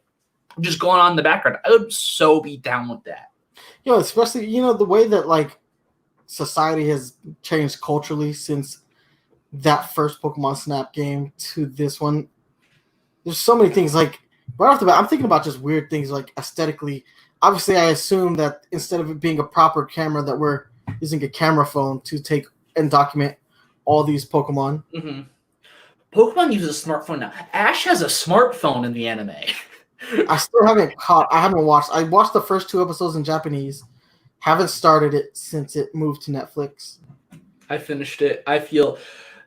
just going on in the background. I would so be down with that. Especially the way that like society has changed culturally since that first Pokemon Snap game to this one. There's so many things like right off the bat, I'm thinking about just weird things like aesthetically. Obviously, I assume that instead of it being a proper camera, that we're using a camera phone to take and document all these Pokemon. Mm-hmm. Pokemon uses a smartphone now. Ash has a smartphone in the anime. I still haven't watched. I watched the first 2 episodes in Japanese. Haven't started it since it moved to Netflix. I finished it. I feel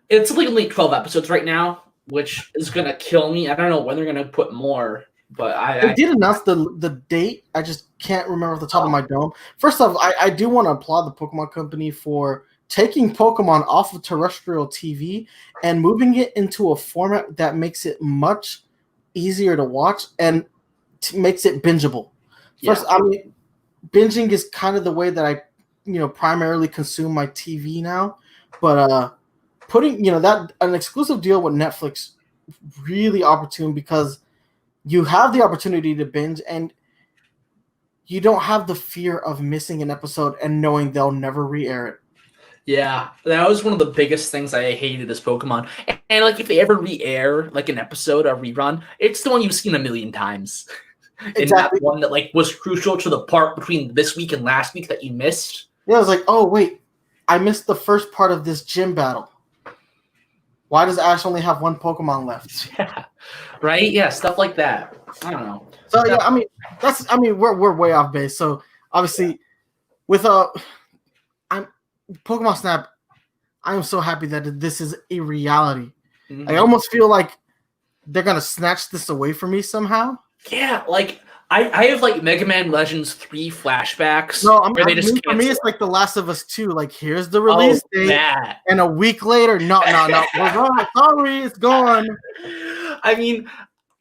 it's like only 12 episodes right now, which is gonna kill me. I don't know when they're gonna put more, but I did announce the date. I just can't remember off the top of my dome. First off, I do want to applaud the Pokemon Company for taking Pokemon off of terrestrial TV and moving it into a format that makes it much easier to watch and makes it bingeable. First, I mean, binging is kind of the way that I, primarily consume my TV now. But putting, that an exclusive deal with Netflix, really opportune because you have the opportunity to binge and you don't have the fear of missing an episode and knowing they'll never re-air it. Yeah, that was one of the biggest things I hated as Pokemon. And like, if they ever re-air like an episode or rerun, it's the one you've seen a million times. Exactly. And not one that like was crucial to the part between this week and last week that you missed. Yeah, I was like, oh wait, I missed the first part of this gym battle. Why does Ash only have 1 Pokemon left? Yeah, right. Yeah, stuff like that. I don't know. So yeah, I mean, we're way off base. So obviously, with Pokemon Snap, I am so happy that this is a reality. Mm-hmm. I almost feel like they're gonna snatch this away from me somehow. Yeah, like I have like Mega Man Legends 3 flashbacks. No, for me it's like The Last of Us 2. Like here's the release date, and a week later, no, we're gone. Sorry, it's gone. I mean,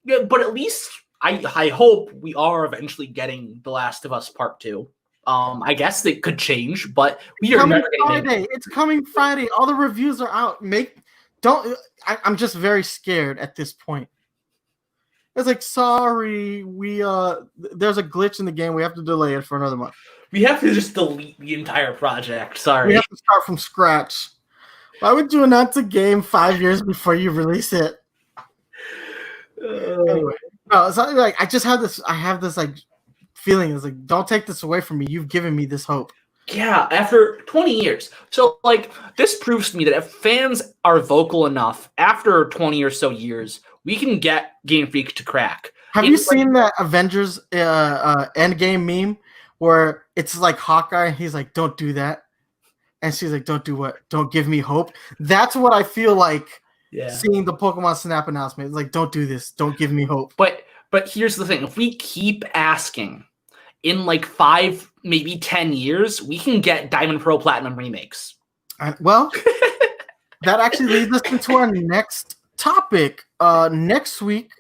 but at least I hope we are eventually getting The Last of Us Part 2. I guess it could change, but we are never getting Friday. It's coming Friday. All the reviews are out. I'm just very scared at this point. It's like, sorry, there's a glitch in the game. We have to delay it for another month. We have to just delete the entire project. Sorry. We have to start from scratch. Why would you announce a game 5 years before you release it? Anyway, no, it's not like I have this like feeling. It's like, don't take this away from me. You've given me this hope. Yeah, after 20 years. So, like, this proves to me that if fans are vocal enough after 20 or so years, we can get Game Freak to crack. Have you seen that Avengers Endgame meme where it's like Hawkeye and he's like, "Don't do that," and she's like, "Don't do what? Don't give me hope." That's what I feel like seeing the Pokemon Snap announcement. It's like, "Don't do this. Don't give me hope." But here's the thing: if we keep asking, in like 5, maybe 10 years, we can get Diamond, Pearl, Platinum remakes. Well, that actually leads us into our next topic. Next week,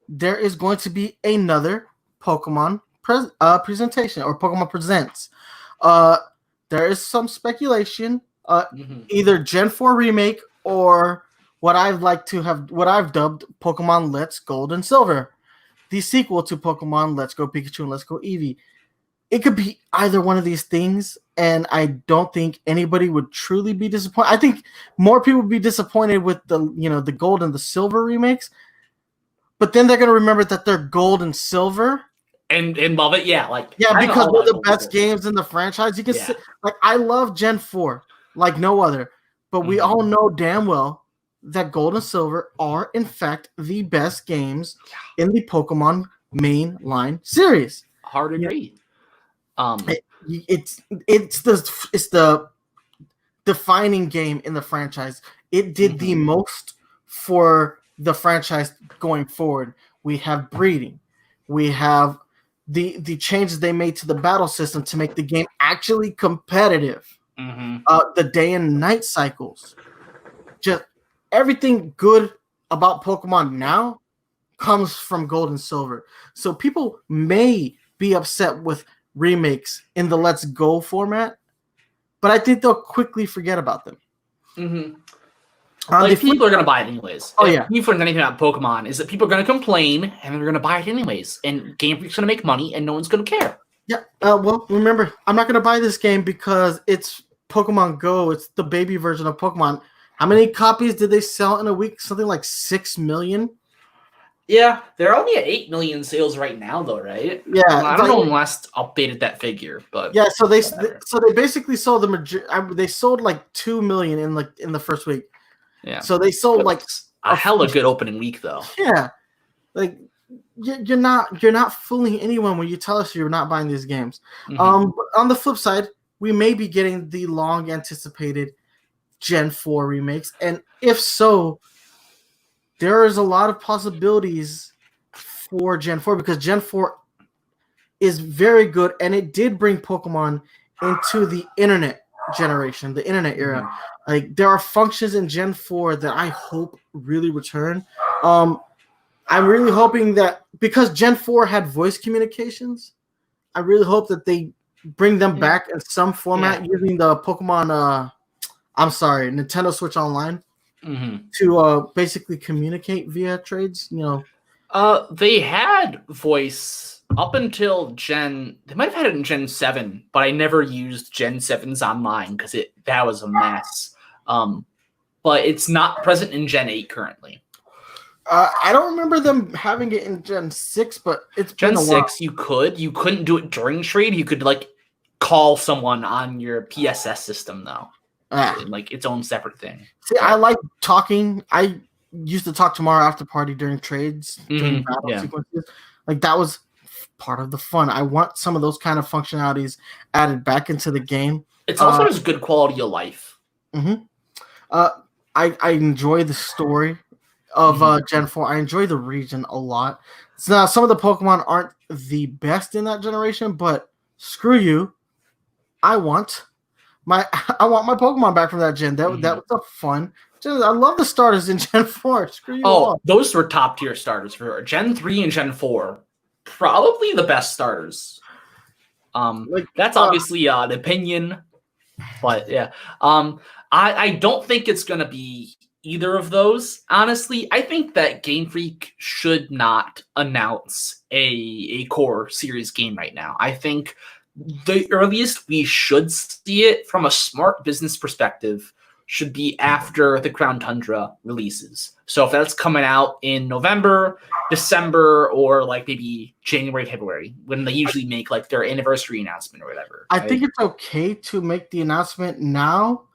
there is going to be another Pokemon presentation, or Pokemon Presents. There is some speculation, either Gen 4 remake or what I've dubbed Pokemon Let's Gold and Silver, the sequel to Pokemon Let's Go Pikachu and Let's Go Eevee. It could be either one of these things, and I don't think anybody would truly be disappointed. I think more people would be disappointed with the gold and the silver remakes, but then they're gonna remember that they're gold and silver and love it. Because they're the best games in the franchise. You can see, I love Gen 4 like no other, but we all know damn well that Gold and Silver are in fact the best games in the Pokemon mainline series. Hard agree. It's the defining game in the franchise. It did the most for the franchise going forward. We have breeding. We have the changes they made to the battle system to make the game actually competitive. The day and night cycles. Just everything good about Pokemon now comes from Gold and Silver. So people may be upset with remakes in the Let's Go format, but I think they'll quickly forget about them. People are going to buy it anyways. Oh, if you've learned anything about Pokemon, is that people are going to complain and they're going to buy it anyways. And Game Freak's going to make money and no one's going to care. Yeah. Well, remember, I'm not going to buy this game because it's Pokemon Go. It's the baby version of Pokemon. How many copies did they sell in a week? Something like 6 million? Yeah, they're only at 8 million sales right now, though, right? Yeah, I don't know when last updated that figure, but yeah. So they basically sold they sold like 2 million in the first week. Yeah. So they sold like a hella good opening week, though. Yeah, like you're not fooling anyone when you tell us you're not buying these games. On the flip side, we may be getting the long anticipated Gen 4 remakes, and if so, there is a lot of possibilities for Gen 4 because Gen 4 is very good, and it did bring Pokemon into the internet generation, the internet era. Like there are functions in Gen 4 that I hope really return. I'm really hoping that because Gen 4 had voice communications, I really hope that they bring them back in some format using the Pokemon Nintendo Switch Online to basically communicate via trades. They had voice up until they might have had it in Gen 7, but I never used Gen 7's online because that was a mess. But it's not present in Gen 8 currently. I don't remember them having it in Gen 6, but it's Gen been a while. 6 you couldn't do it during trade. You could call someone on your PSS system though. Its own separate thing. See, I like talking. I used to talk to Mario After Party during trades, during battle sequences. That was part of the fun. I want some of those kind of functionalities added back into the game. It's also just good quality of life. I enjoy the story of Gen 4. I enjoy the region a lot. Now, some of the Pokemon aren't the best in that generation, but screw you. I want my Pokemon back from that gen. That was a fun. I love the starters in Gen 4. Screw you all. Those were top tier starters for sure. Gen 3 and Gen 4, probably the best starters. That's obviously an opinion, but yeah. I don't think it's gonna be either of those. Honestly, I think that Game Freak should not announce a core series game right now. I think the earliest we should see it from a smart business perspective should be after the Crown Tundra releases. So if that's coming out in November, December, or maybe January, February, when they usually make their anniversary announcement or whatever. I think it's okay to make the announcement now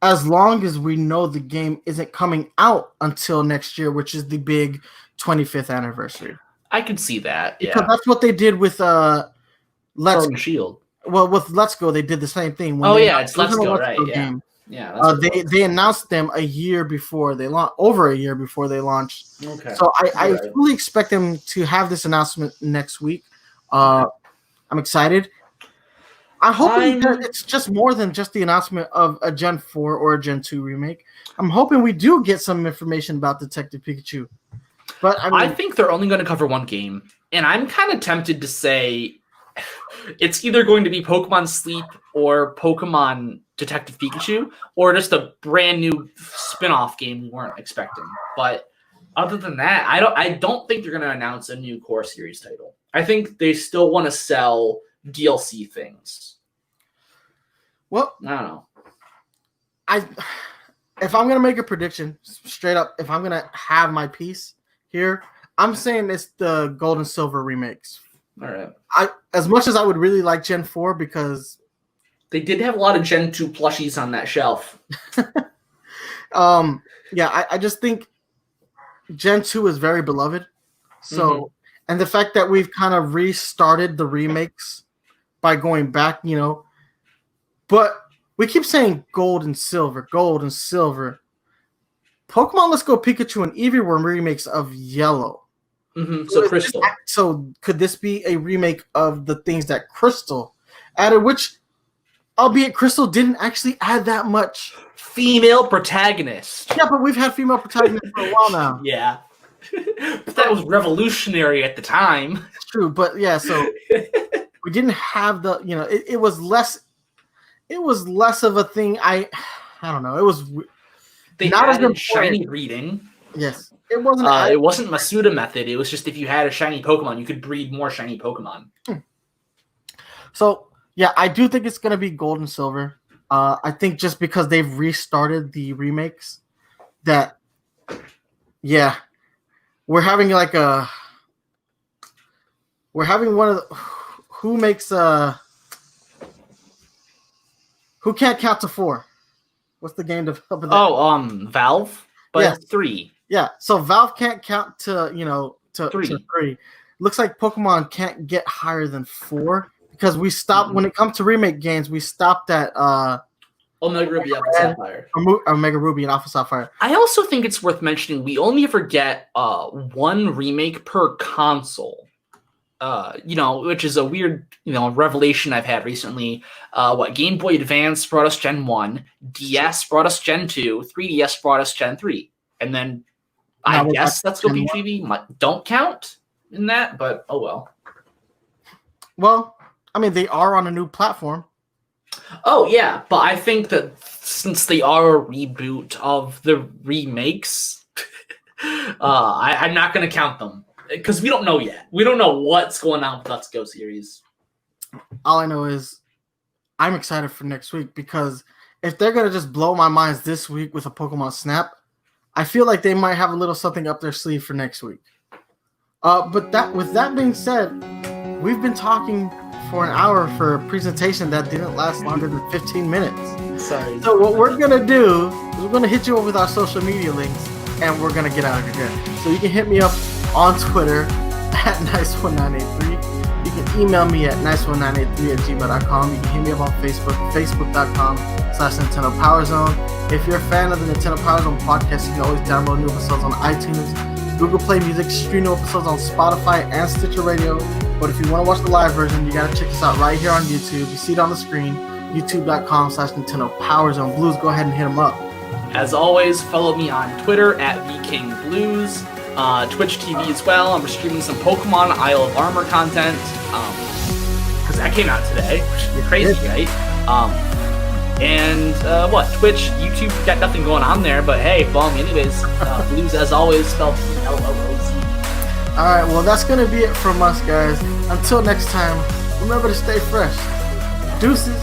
as long as we know the game isn't coming out until next year, which is the big 25th anniversary. I can see that. Yeah, Because that's what they did with Sword and Shield. Well, with Let's Go, they did the same thing. Oh yeah, it's Let's Go, right? Yeah, game, yeah. they announced them a year before they launched, over a year before they launched. Okay. So I fully expect them to have this announcement next week. I'm excited. I'm hoping that it's just more than just the announcement of a Gen 4 or a Gen 2 remake. I'm hoping we do get some information about Detective Pikachu. But I think they're only going to cover one game, and I'm kind of tempted to say it's either going to be Pokemon Sleep or Pokemon Detective Pikachu, or just a brand new spin-off game we weren't expecting. But other than that, I don't think they're going to announce a new core series title. I think they still want to sell DLC things. Well, I don't know. If I'm going to make a prediction, straight up, if I'm going to have my piece here, I'm saying it's the Gold and Silver remakes. All right. As much as I would really like Gen 4 because they did have a lot of Gen 2 plushies on that shelf. I just think Gen 2 is very beloved. So, and the fact that we've kind of restarted the remakes by going back, but we keep saying gold and silver. Pokemon Let's Go Pikachu and Eevee were remakes of Yellow. So Crystal. So could this be a remake of the things that Crystal added, which, albeit Crystal didn't actually add that much. Female protagonist. Yeah, but we've had female protagonists for a while now. Yeah. But that was revolutionary at the time. It's true, but yeah, so we didn't have the, it was less of a thing. I don't know. It was they not as added shiny breeding. Yes. It wasn't Masuda method. It was just if you had a shiny Pokemon, you could breed more shiny Pokemon. So, yeah, I do think it's going to be Gold and Silver. I think just because they've restarted the remakes that, yeah, we're having one of the, who can't count to 4? What's the game developer? Valve, but it's 3. Yeah, so Valve can't count to 3. To 3. Looks like Pokemon can't get higher than 4 because we stopped when it comes to remake games. We stopped at Omega Ruby, Alpha Sapphire, Omega Ruby and Alpha Sapphire. I also think it's worth mentioning we only ever get one remake per console. Which is a weird, revelation I've had recently. Game Boy Advance brought us Gen 1, DS brought us Gen 2, 3DS brought us Gen 3, and then I guess Let's Go PGV don't count in that, but oh well. Well, I mean, they are on a new platform. Oh, yeah, but I think that since they are a reboot of the remakes, I'm not going to count them. Because we don't know yet. We don't know what's going on with Let's Go series. All I know is I'm excited for next week because if they're going to just blow my minds this week with a Pokemon Snap, I feel like they might have a little something up their sleeve for next week. But with that being said, we've been talking for an hour for a presentation that didn't last longer than 15 minutes. Sorry. So what we're going to do is we're going to hit you up with our social media links and we're going to get out of here. So you can hit me up on Twitter at nice1983. You can email me at nice1983@gmail.com. You can hit me up on Facebook, facebook.com/Nintendo Power Zone. If you're a fan of the Nintendo Power Zone podcast, you can always download new episodes on iTunes, Google Play Music, stream new episodes on Spotify and Stitcher Radio. But if you want to watch the live version, you got to check us out right here on YouTube. You see it on the screen, youtube.com/Nintendo Power Zone. Blues, go ahead and hit them up. As always, follow me on Twitter at VKingBlues. Twitch TV as well. I'm streaming some Pokemon Isle of Armor content because that came out today. You're crazy, right? Twitch, YouTube, got nothing going on there, but hey, follow me anyways. Blues, as always, spelled BLOOZ. All right, well, that's gonna be it from us, guys. Until next time, remember to stay fresh. Deuces.